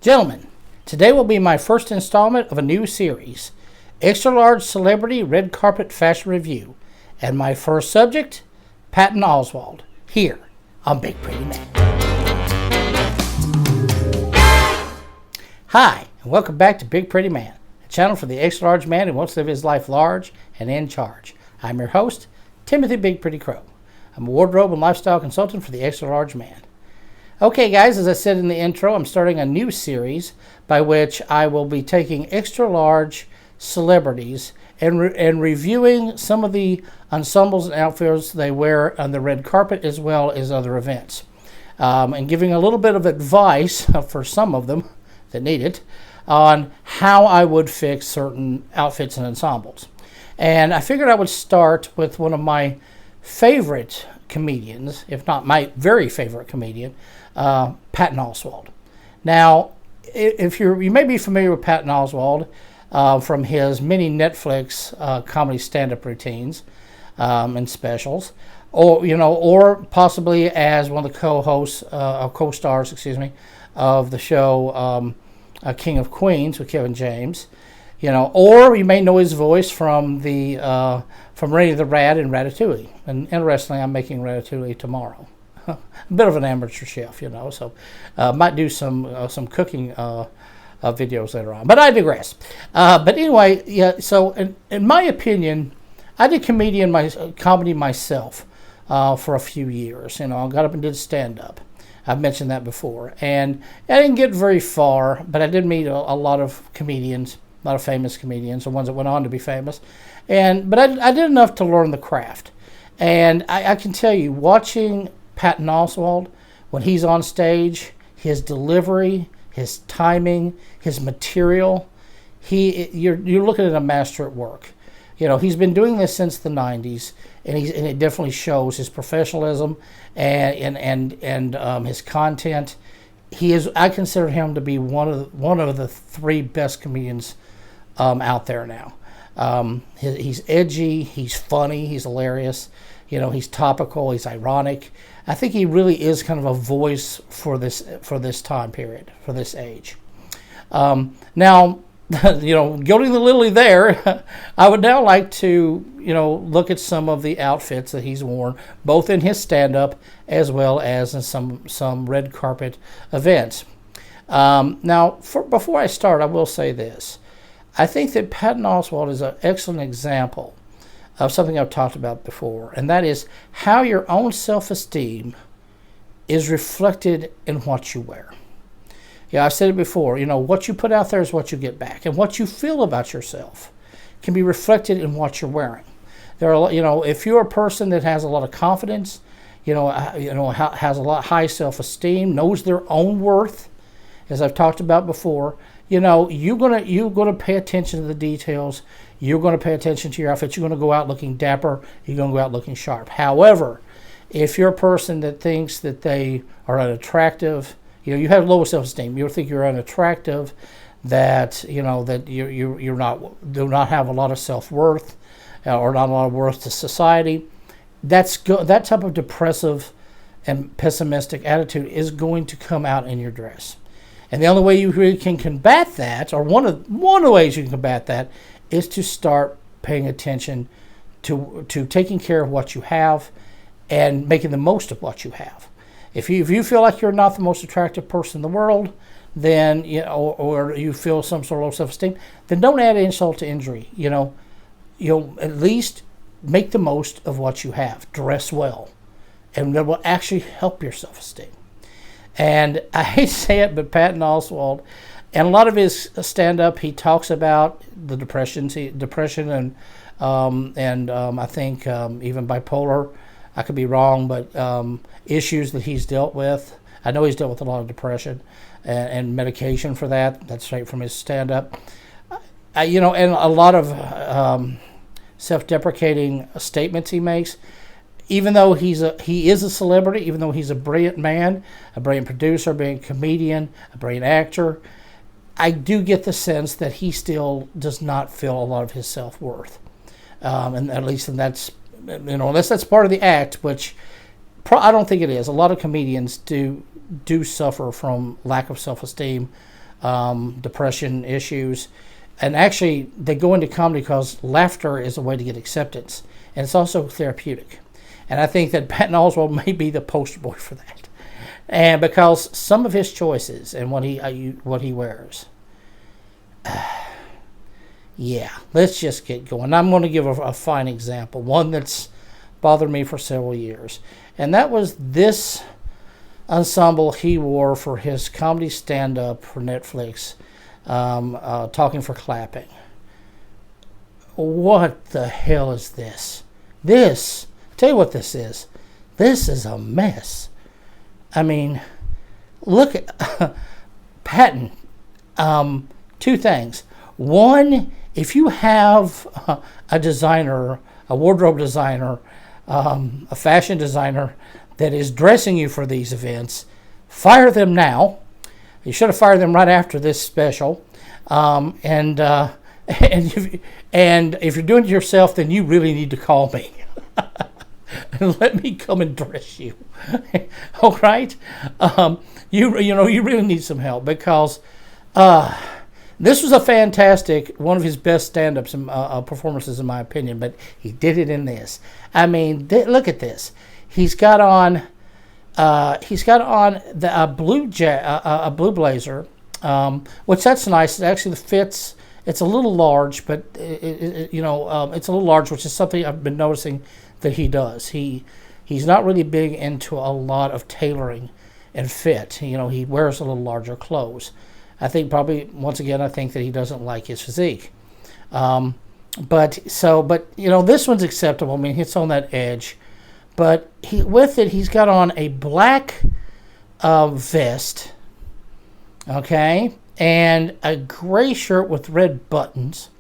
Gentlemen, today will be my first installment of a new series, Extra Large Celebrity Red Carpet Fashion Review, and my first subject, Patton OSWALT, here on Big Pretty Man. Hi, and welcome back to Big Pretty Man, a channel for the extra large man who wants to live his life large and in charge. I'm your host, Timothy Big Pretty Crowe. I'm a wardrobe and lifestyle consultant for the extra large man. Okay guys, as I said in the intro, I'm starting a new series by which I will be taking extra large celebrities and reviewing some of the ensembles and outfits they wear on the red carpet as well as other events. And giving a little bit of advice for some of them that need it on how I would fix certain outfits and ensembles. And I figured I would start with one of my favorite comedians, if not my very favorite comedian, Patton OSWALT. Now, if you may be familiar with Patton OSWALT from his many Netflix comedy stand-up routines and specials, or possibly as one of the co-hosts, co-stars, of the show King of Queens with Kevin James. Or you may know his voice from Randy the Rat in Ratatouille. And interestingly, I'm making Ratatouille tomorrow. A bit of an amateur chef, so might do some cooking videos later on. But I digress. But anyway, yeah. So in my opinion, I did comedy myself for a few years. I got up and did stand-up. I've mentioned that before, and I didn't get very far, but I did meet a lot of comedians. A lot of famous comedians, the ones that went on to be famous. But I did enough to learn the craft. And I can tell you, watching Patton OSWALT, when he's on stage, his delivery, his timing, his material, you're looking at a master at work. He's been doing this since the 90s, and it definitely shows his professionalism and his content. I consider him to be one of the three best comedians out there now. He's edgy, he's funny, he's hilarious. He's topical, he's ironic. I think he really is kind of a voice for this time period, for this age. Now, gilding the lily there, I would now like to, look at some of the outfits that he's worn, both in his stand-up as well as in some red carpet events. Now, before I start, I will say this. I think that Patton OSWALT is an excellent example of something I've talked about before, and that is how your own self-esteem is reflected in what you wear. I've said it before, what you put out there is what you get back, and what you feel about yourself can be reflected in what you're wearing. There are, if you're a person that has a lot of confidence, has a lot high self-esteem, knows their own worth, as I've talked about before, you're gonna pay attention to the details. You're gonna pay attention to your outfit. You're gonna go out looking dapper. You're gonna go out looking sharp. However, if you're a person that thinks that they are unattractive, you have low self-esteem. You think you're unattractive, that that you're not do not have a lot of self-worth or not a lot of worth to society. That type of depressive and pessimistic attitude is going to come out in your dress. And the only way you really can combat that, or one of the ways you can combat that, is to start paying attention to taking care of what you have and making the most of what you have. If you feel like you're not the most attractive person in the world, then or you feel some sort of low self-esteem, then don't add insult to injury. You'll at least make the most of what you have. Dress well, and that will actually help your self-esteem. And I hate to say it, but Patton OSWALT, and a lot of his stand-up, he talks about the depression and I think even bipolar. I could be wrong, but issues that he's dealt with. I know he's dealt with a lot of depression and medication for that. That's straight from his stand-up. And a lot of self-deprecating statements he makes. Even though he is a celebrity, even though he's a brilliant man, a brilliant producer, a brilliant comedian, a brilliant actor, I do get the sense that he still does not feel a lot of his self-worth. And at least that's, unless that's part of the act, which I don't think it is. A lot of comedians do suffer from lack of self-esteem depression issues. And actually, they go into comedy because laughter is a way to get acceptance. And it's also therapeutic. And I think that Patton Oswalt may be the poster boy for that. And because some of his choices and what he wears. Yeah, let's just get going. I'm going to give a fine example. One that's bothered me for several years. And that was this ensemble he wore for his comedy stand-up for Netflix, Talking for Clapping. What the hell is this? Tell you what this is. This is a mess. I mean, look at Patton. Two things. One, if you have a designer, a wardrobe designer, a fashion designer that is dressing you for these events, fire them now. You should have fired them right after this special. And if you're doing it yourself, then you really need to call me. And let me come and dress you. All right? You really need some help because this was a fantastic, one of his best stand-ups and performances in my opinion, but he did it in this. I mean, look at this. He's got on a blue blazer, which that's nice. It actually fits. It's a little large, but it's a little large, which is something I've been noticing that he does. He's not really big into a lot of tailoring and fit. He wears a little larger clothes. I think I think that he doesn't like his physique. But this one's acceptable. I mean, it's on that edge. But he's got on a black vest, okay, and a gray shirt with red buttons.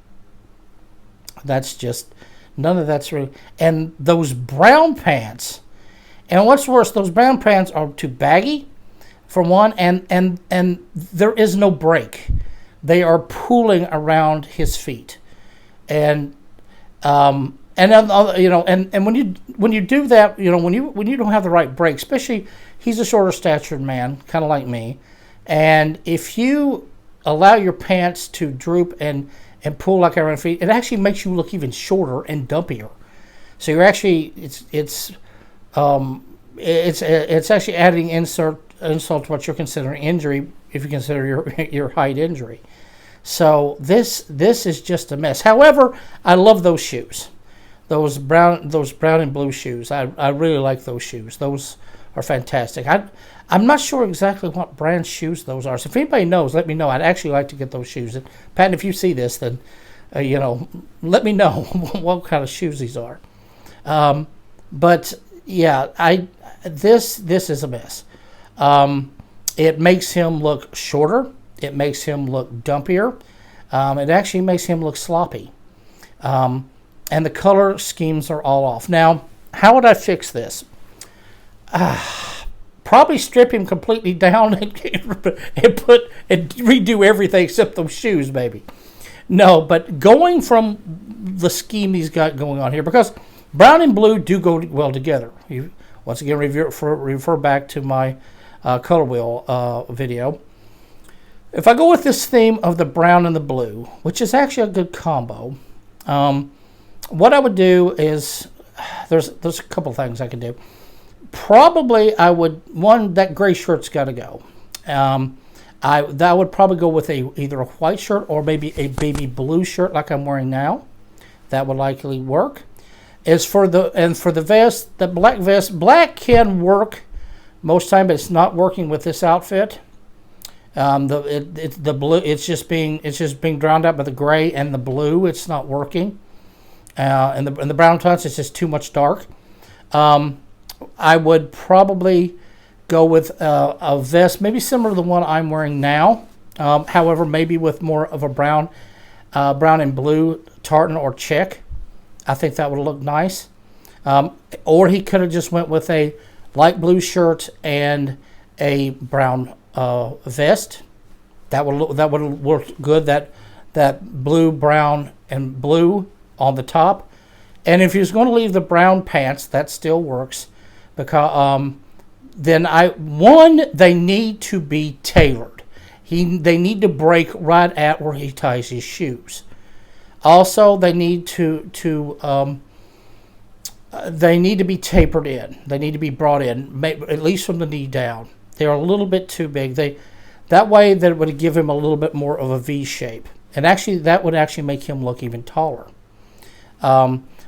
That's just, none of that's really, and those brown pants. And what's worse, those brown pants are too baggy, for one, and there is no break. They are pooling around his feet, and when you do that, when you don't have the right break, especially he's a shorter statured man, kind of like me, and if you allow your pants to droop and pull like around your feet, it actually makes you look even shorter and dumpier. So you're actually it's actually adding insult to what you're considering injury if you consider your height injury. So this is just a mess. However, I love those shoes. Those brown and blue shoes. I really like those shoes. Those are fantastic. I'm not sure exactly what brand shoes those are. So if anybody knows, let me know. I'd actually like to get those shoes. And Patton, if you see this, then let me know what kind of shoes these are. But yeah, this is a mess. It makes him look shorter. It makes him look dumpier. It actually makes him look sloppy. And the color schemes are all off. Now, how would I fix this? Probably strip him completely down and redo everything except those shoes, maybe. No, but going from the scheme he's got going on here, because brown and blue do go well together. Once again, refer back to my color wheel video. If I go with this theme of the brown and the blue, which is actually a good combo, what I would do is, there's a couple things I could do. Probably that gray shirt's got to go. I would probably go with either a white shirt or maybe a baby blue shirt like I'm wearing now. That would likely work. As for the vest, the black vest, black can work most time, but it's not working with this outfit. The blue, it's just being drowned out by the gray and the blue. It's not working. And the brown tones, it's just too much dark. I would probably go with a vest, maybe similar to the one I'm wearing now. However, maybe with more of a brown and blue tartan or check. I think that would look nice. Or he could have just went with a light blue shirt and a brown vest. That would work good. That blue, brown, and blue on the top. And if he was going to leave the brown pants, that still works, because then they need to be tailored. They need to break right at where he ties his shoes. Also, they need to be tapered in. They need to be brought in, at least from the knee down. They're a little bit too big. That way that would give him a little bit more of a V shape, and actually that would actually make him look even taller.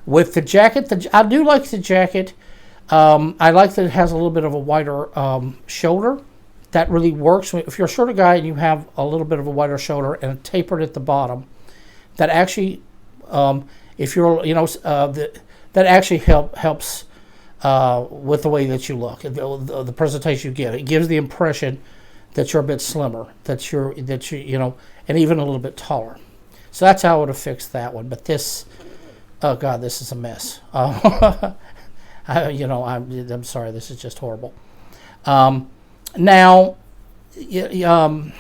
With the jacket, I do like the jacket. I like that it has a little bit of a wider shoulder. That really works. If you're a shorter guy and you have a little bit of a wider shoulder and tapered at the bottom, that actually, if you're, that actually helps with the way that you look, the presentation you get. It gives the impression that you're a bit slimmer, that you're, and even a little bit taller. So that's how I would have fixed that one. But this, oh God, this is a mess. I'm sorry, this is just horrible. Now, the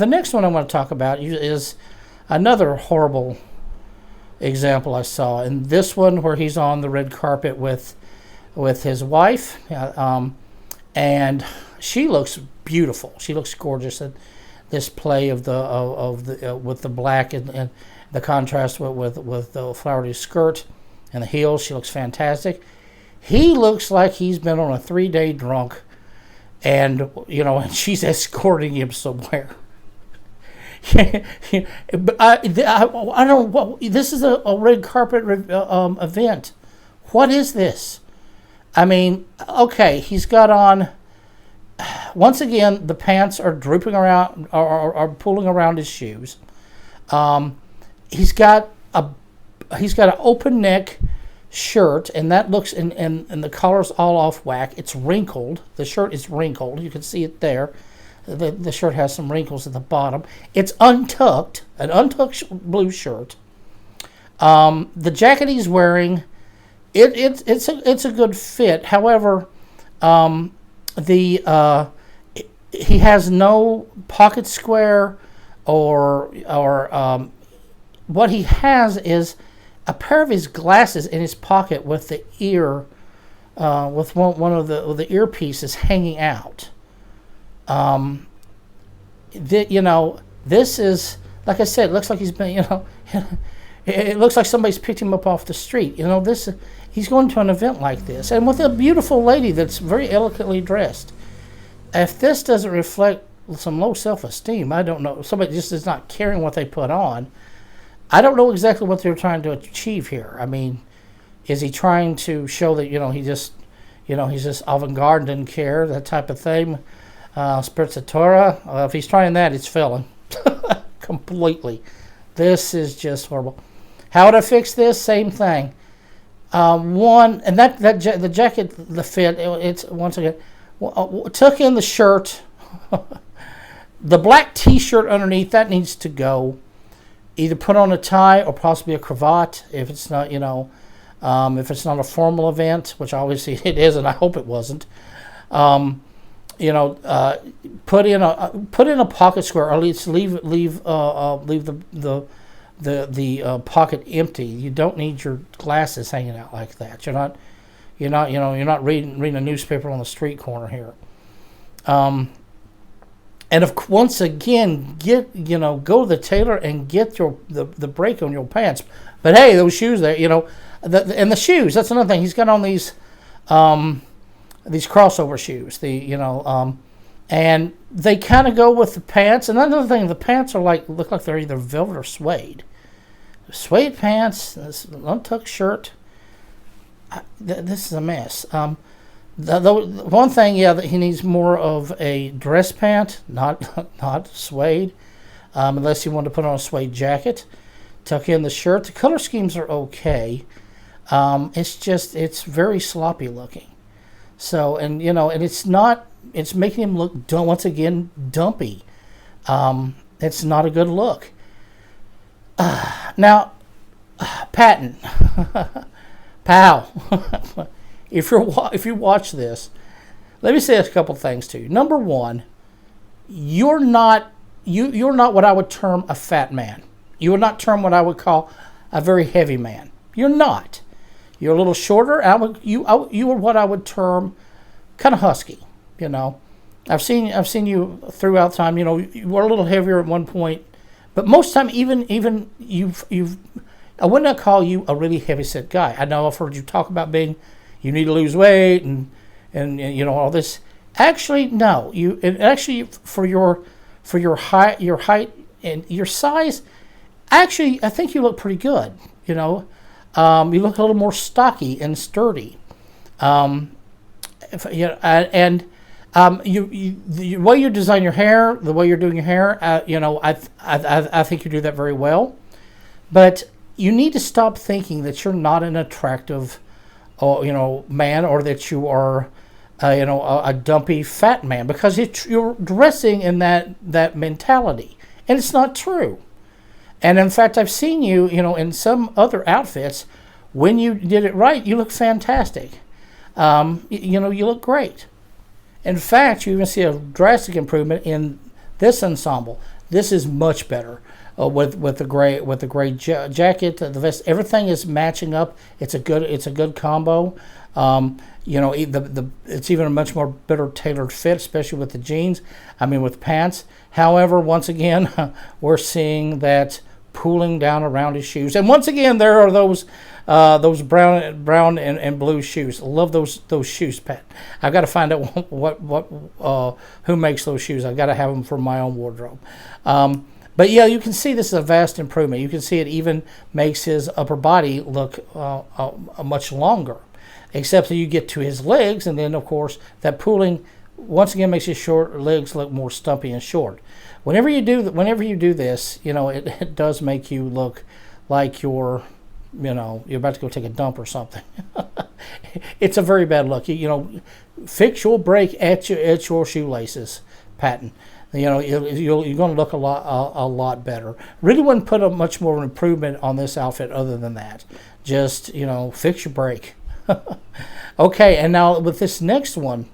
next one I want to talk about is another horrible example I saw. And this one where he's on the red carpet with his wife, and she looks beautiful. She looks gorgeous. And this play of the with the black and the contrast with the flowery skirt and the heels, she looks fantastic. He looks like he's been on a 3-day drunk. And, and she's escorting him somewhere. But I don't. This is a red carpet event. What is this? I mean, okay, he's got on. Once again, the pants are drooping around, are pulling around his shoes. He's got an open neck shirt, and that looks and the collar's all off whack. It's wrinkled. The shirt is wrinkled. You can see it there. The shirt has some wrinkles at the bottom. It's untucked, an untucked blue shirt. The jacket he's wearing, it's a good fit. However, he has no pocket square or what he has is a pair of his glasses in his pocket with the ear, with one of the earpieces hanging out. This is, like I said, it looks like he's been, it looks like somebody's picked him up off the street. He's going to an event like this, and with a beautiful lady that's very elegantly dressed. If this doesn't reflect some low self-esteem, I don't know. Somebody just is not caring what they put on. I don't know exactly what they're trying to achieve here. I mean, is he trying to show that, he's just avant-garde and didn't care, that type of thing? Spritzatura. If he's trying that, it's failing completely. This is just horrible. How would I fix this? Same thing. The jacket, the fit, it's once again, tuck in the shirt. The black T-shirt underneath, that needs to go. Either put on a tie or possibly a cravat if it's not, if it's not a formal event, which obviously it is, and I hope it wasn't. Put in a pocket square, or at least leave the pocket empty. You don't need your glasses hanging out like that. You're not reading a newspaper on the street corner here. And once again, go to the tailor and get the break on your pants. But hey, those shoes there, and the shoes. That's another thing. He's got on these crossover shoes. And they kind of go with the pants. And another thing, the pants look like they're either velvet or suede. Suede pants, this untucked shirt. This is a mess. The one thing, that he needs more of a dress pant, not suede, unless you want to put on a suede jacket. Tuck in the shirt. The color schemes are okay. It's very sloppy looking. So, and it's making him look, once again, dumpy. It's not a good look. Now, Patton, pal, if you watch this, let me say a couple things to you. Number one, you're not what I would term a fat man. You are not term what I would call a very heavy man. You're not. You're a little shorter. You are what I would term kind of husky. I've seen you throughout time. You know, you were a little heavier at one point, but most time, even you've I would not call you a really heavy set guy. I know I've heard you talk about being, you need to lose weight and you know all this. Actually, no. Actually for your height and your size, actually I think you look pretty good. You know, you look a little more stocky and sturdy. The way you design your hair, the way you're doing your hair, you know, I think you do that very well. But you need to stop thinking that you're not an attractive, you know, man, or that you are, you know, a dumpy fat man, because you're dressing in that mentality, and it's not true. And in fact, I've seen you, you know, in some other outfits. When you did it right, you look fantastic. You know, you look great. In fact, you even see a drastic improvement in this ensemble. This is much better with the gray jacket, the vest. Everything is matching up. It's a good combo. You know, it's even a much more better tailored fit, especially with the jeans. I mean, with pants. However, once again, we're seeing that pooling down around his shoes. And once again, there are those brown and blue shoes. I love those shoes, Pat. I've got to find out who makes those shoes. I've got to have them for my own wardrobe. But yeah, you can see this is a vast improvement. You can see it even makes his upper body look much longer, except that you get to his legs, and then of course that pooling once again makes his short legs look more stumpy and short. Whenever you do this, you know, it does make you look like you're about to go take a dump or something. It's a very bad look. You know, fix your brake at your shoelaces, Patton. You know, you're going to look a lot better. Really wouldn't put a much more of an improvement on this outfit other than that. Just, you know, fix your brake. Okay, and now with this next one,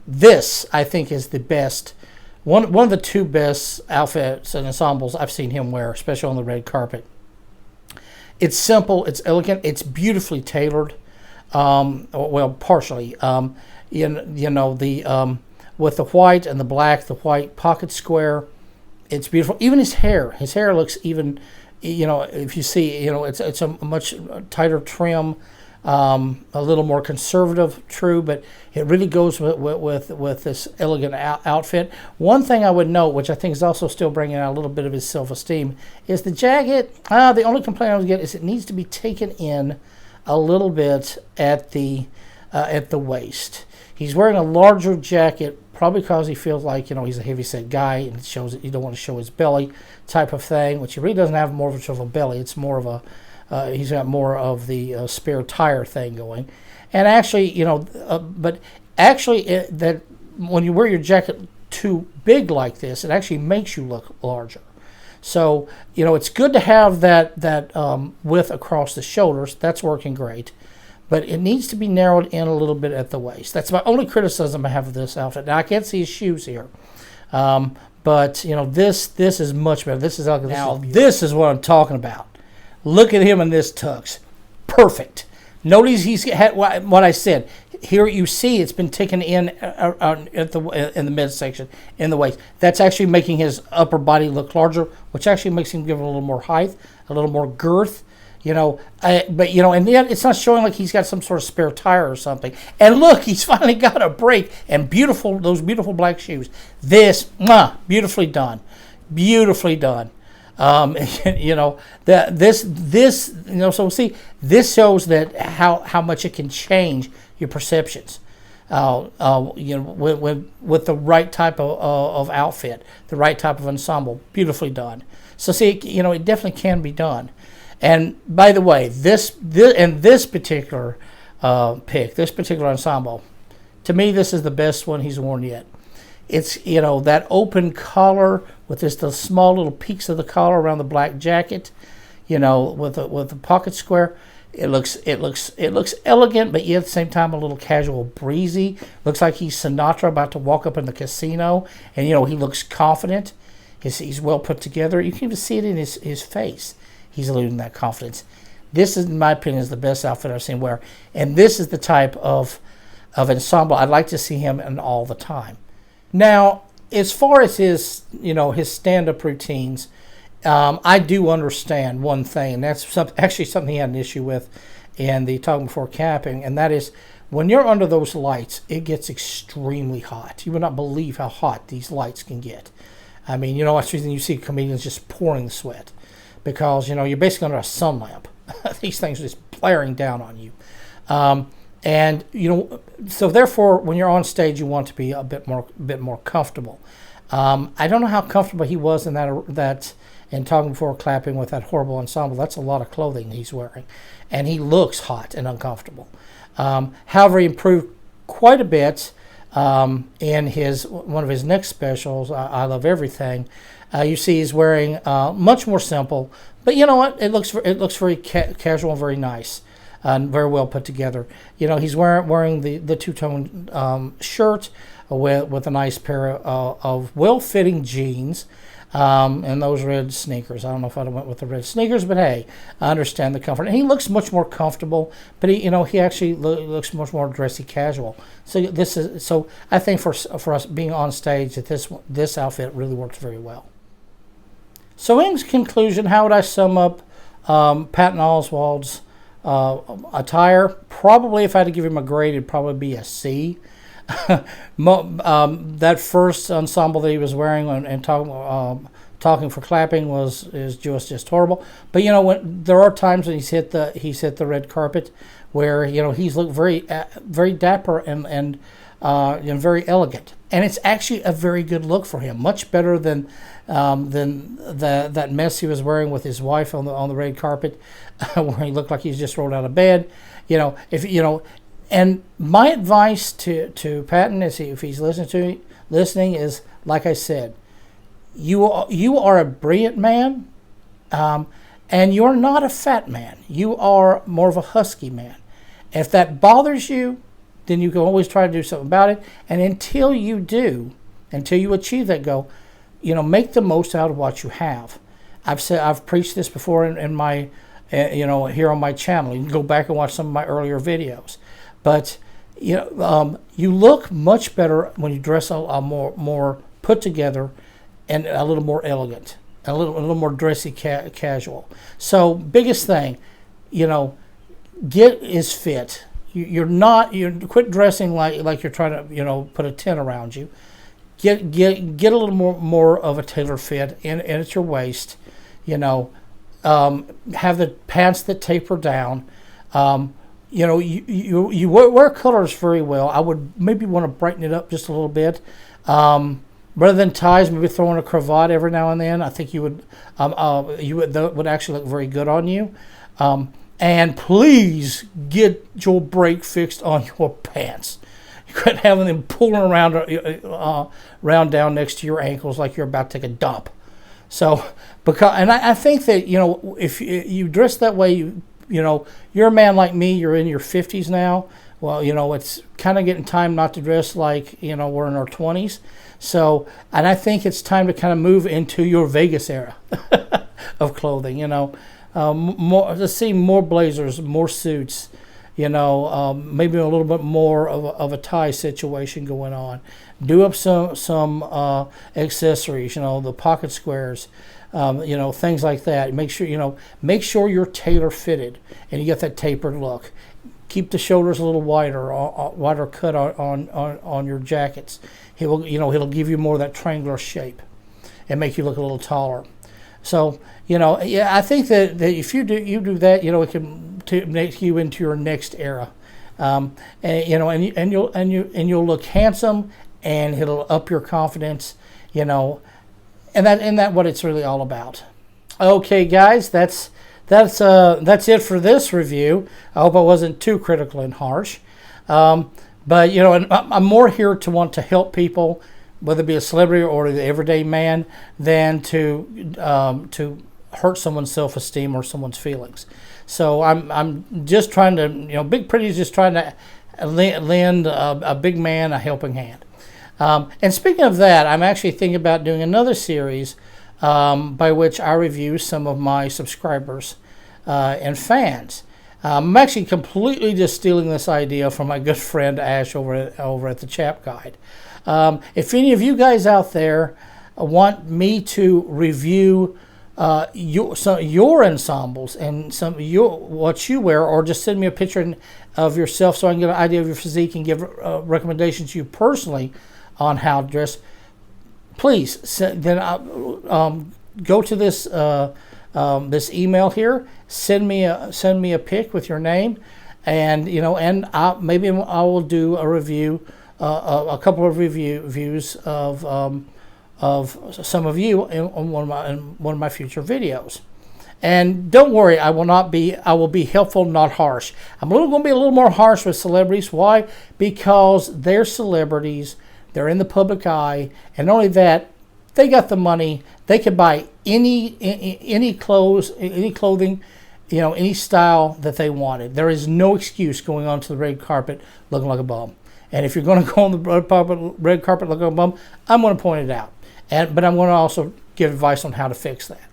this I think is the best. One of the two best outfits and ensembles I've seen him wear, especially on the red carpet. It's simple, it's elegant, it's beautifully tailored. Well, partially. You know the with the white and the black, the white pocket square, it's beautiful. Even his hair looks even. You know, if you see, you know, it's a much tighter trim. A little more conservative, true, but it really goes with this elegant outfit. One thing I would note, which I think is also still bringing out a little bit of his self-esteem, is the jacket. The only complaint I would get is it needs to be taken in a little bit at the waist. He's wearing a larger jacket, probably because he feels like, you know, he's a heavy-set guy and it shows that you don't want to show his belly type of thing, which he really doesn't have more of a belly. It's more of a he's got more of the spare tire thing going. And actually, you know, but actually that when you wear your jacket too big like this, it actually makes you look larger. So, you know, it's good to have that width across the shoulders. That's working great. But it needs to be narrowed in a little bit at the waist. That's my only criticism I have of this outfit. Now, I can't see his shoes here. But, you know, this is much better. This is ugly. Now, this is what I'm talking about. Look at him in this tux. Perfect. Notice he's had what I said. Here you see it's been taken in in the midsection, in the waist. That's actually making his upper body look larger, which actually makes him give it a little more height, a little more girth. You know, but you know, and yet it's not showing like he's got some sort of spare tire or something. And look, he's finally got a brake and those beautiful black shoes. This, beautifully done, beautifully done. You know, this, you know, so see, this shows that how much it can change your perceptions. You know, with the right type of outfit, the right type of ensemble, beautifully done. So see, you know, it definitely can be done. And by the way, this particular pick, this particular ensemble, to me, this is the best one he's worn yet. It's, you know, that open collar with the small little peaks of the collar around the black jacket, you know, with the pocket square. It looks elegant, but yet at the same time a little casual, breezy. Looks like he's Sinatra about to walk up in the casino, and you know he looks confident. He's well put together. You can even see it in his face. He's alluding that confidence. This is, in my opinion, is the best outfit I've seen wear, and this is the type of of ensemble. I'd like to see him in all the time. Now, as far as his his stand-up routines, I do understand one thing, and that's actually something he had an issue with in the Talking Before Capping, and that is when you're under those lights, it gets extremely hot. You would not believe how hot these lights can get. I mean, that's the reason you see comedians just pouring sweat, because you're basically under a sun lamp. These things are just blaring down on you. And so therefore, when you're on stage, you want to be a bit more comfortable. I don't know how comfortable he was in that in Talking Before Clapping with that horrible ensemble. That's a lot of clothing he's wearing, and he looks hot and uncomfortable. However, he improved quite a bit in one of his next specials, I Love Everything. You see he's wearing much more simple, but you know what? It looks very casual and very nice. Very well put together. He's wearing the two-tone shirt with a nice pair of well-fitting jeans and those red sneakers. I don't know if I went with the red sneakers, but hey, I understand the comfort. And he looks much more comfortable, but he actually looks much more dressy casual. So I think for us being on stage, that this outfit really works very well. So in conclusion, how would I sum up Patton Oswalt's attire? Probably, if I had to give him a grade, it'd probably be a C. That first ensemble that he was wearing and talking for clapping is just horrible. But when there are times when he's hit the red carpet where he's looked very dapper and very elegant, and it's actually a very good look for him, much better than that mess he was wearing with his wife on the red carpet, where he looked like he's just rolled out of bed. And my advice to Patton if he's listening is, like I said, you are a brilliant man, and you're not a fat man. You are more of a husky man. If that bothers you, then you can always try to do something about it. And until you achieve that goal, make the most out of what you have. I've preached this before in my, here on my channel. You can go back and watch some of my earlier videos. But you look much better when you dress a more put together and a little more elegant, a little more dressy, casual. So biggest thing, get is fit. You quit dressing like you're trying to put a tent around you. Get a little more of a tailor fit in at your waist. Have the pants that taper down. You wear colors very well. I would maybe want to brighten it up just a little bit. Rather than ties, maybe throw in a cravat every now and then. I think that would actually look very good on you. And please get your brake fixed on your pants. You couldn't have them pulling around down next to your ankles like you're about to take a dump. So, I think that if you dress that way, you're a man like me. You're in your 50s now. Well, it's kind of getting time not to dress like we're in our 20s. So, and I think it's time to kind of move into your Vegas era of clothing. Let's see more blazers, more suits. Maybe a little bit more of a tie situation going on. Do up some accessories. The pocket squares. Things like that. Make sure you're tailor fitted and you get that tapered look. Keep the shoulders a little wider cut on your jackets. It'll give you more of that triangular shape and make you look a little taller. So I think that if you do that, it can make you into your next era, and you'll look handsome, and it'll up your confidence, and that's what it's really all about. Okay, guys, that's it for this review. I hope I wasn't too critical and harsh, but I'm more here to want to help people, whether it be a celebrity or the everyday man, than to hurt someone's self-esteem or someone's feelings. So I'm just trying to, Big Pretty is just trying to lend a big man a helping hand. And speaking of that, I'm actually thinking about doing another series by which I review some of my subscribers and fans. I'm actually completely just stealing this idea from my good friend Ash over at the Chap Guide. If any of you guys out there want me to review your ensembles and what you wear, or just send me a picture of yourself so I can get an idea of your physique and give recommendations to you personally on how to dress, please then go to this this email here. Send me a pic with your name, and maybe I will do a review, a couple of reviews of some of you in one of my future videos. And don't worry, I will be helpful, not harsh. I'm going to be a little more harsh with celebrities. Why? Because they're celebrities. They're in the public eye, and not only that, they got the money. They could buy any clothes, any clothing, any style that they wanted. There is no excuse going onto the red carpet looking like a bum. And if you're going to go on the red carpet looking like a bum, I'm going to point it out. But I'm going to also give advice on how to fix that.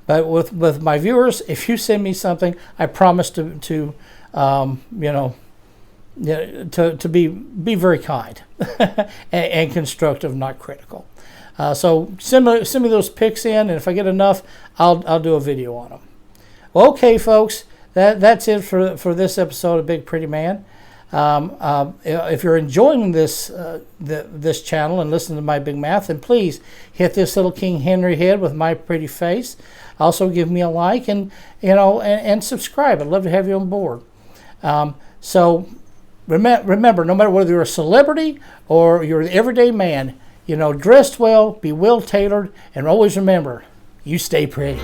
But with my viewers, if you send me something, I promise to be very kind and constructive, not critical. So send me those pics in, and if I get enough, I'll do a video on them. Well, okay, folks, that's it for this episode of Big Pretty Man. If you're enjoying this channel and listening to my big mouth, then please hit this little King Henry head with my pretty face. Also, give me a like and subscribe. I'd love to have you on board. So remember, no matter whether you're a celebrity or you're the everyday man, dressed well, be well tailored, and always remember, you stay pretty.